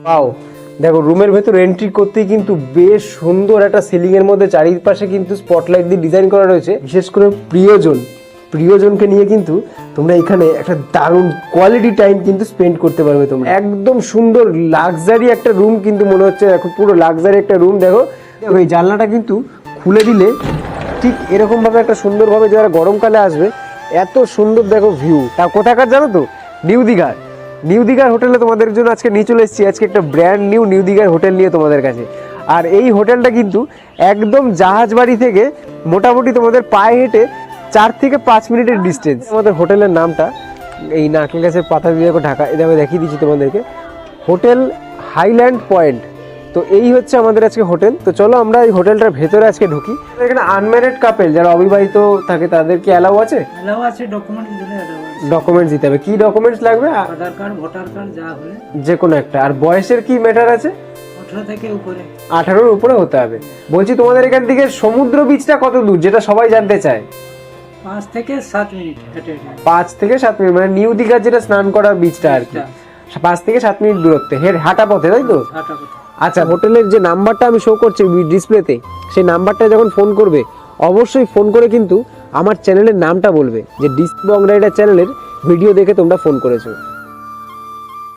পাও দেখো রুমের ভেতর এন্ট্রি করতেই কিন্তু বেশ সুন্দর একটা সিলিং এর মধ্যে চারিপাশে কিন্তু স্পটলাইট দিয়ে ডিজাইন করা রয়েছে। বিশেষ করে প্রিয়জনকে নিয়ে কিন্তু তোমরা এখানে একটা দারুণ কোয়ালিটি টাইম কিন্তু স্পেন্ড করতে পারবে। তোমরা একদম সুন্দর লাক্সারি একটা রুম কিন্তু মনে হচ্ছে, দেখো পুরো লাক্সারি একটা রুম। দেখো এই জানলাটা কিন্তু খুলে দিলে ঠিক এরকম ভাবে একটা সুন্দরভাবে যারা গরমকালে আসবে এত সুন্দর দেখো ভিউ। তা কোথাকার জানো তো? নিউ দীঘার হোটেলে তোমাদের জন্য আজকে নিয়ে চলে এসেছি। আজকে একটা ব্র্যান্ড নিউ দীঘার হোটেল নিয়ে তোমাদের কাছে। আর এই হোটেলটা কিন্তু একদম জাহাজবাড়ি থেকে মোটামুটি তোমাদের পায়ে হেঁটে 4 থেকে 5 মিনিটের ডিস্টেন্স। আমাদের হোটেলের নামটা এই নারকেল গাছের পাতা দিয়ে ঢাকা, এটা আমি দেখিয়ে দিচ্ছি তোমাদেরকে, হোটেল হাইল্যান্ড পয়েন্ট। তো এই হচ্ছে আমাদের আজকে হোটেল। তো চলো আমরা এই হোটেলটার ভেতরে আজকে ঢুকি। এখানে আনম্যারিড কাপল যারা অবিবাহিত থাকে তাদের কি অ্যালাউ আছে? অ্যালাউ আছে, ডকুমেন্টস দিলে অ্যালাউ আছে। ডকুমেন্টস দিতে হবে। কি ডকুমেন্টস লাগবে? আধার কার্ড, ভোটার কার্ড যা হলে যে কোনো একটা। আর বয়সের কি ম্যাটার আছে? 18 থেকে উপরে। 18-র উপরে হতে হবে। বলছি তোমাদের এখান থেকে সমুদ্র বিচটা কত দূর, যেটা সবাই জানতে চায়? 5 থেকে 7 মিনিট হেঁটে হেঁটে। 5 থেকে 7 মিনিট, মানে নিউ দীঘার যেটা স্নান করার বিচটা আর কি, 5 থেকে 7 মিনিট দূরত্বে হাঁটা পথে, তাই তো? হাঁটা পথে। আচ্ছা, হোটেলের যে নাম্বারটা আমি শো করছি ডিসপ্লেতে, সেই নাম্বারটা যখন ফোন করবে অবশ্যই ফোন করে কিন্তু আমার চ্যানেলের নামটা বলবে যে ডিস্ক বং রাইডার চ্যানেলের ভিডিও দেখে তোমরা ফোন করেছো।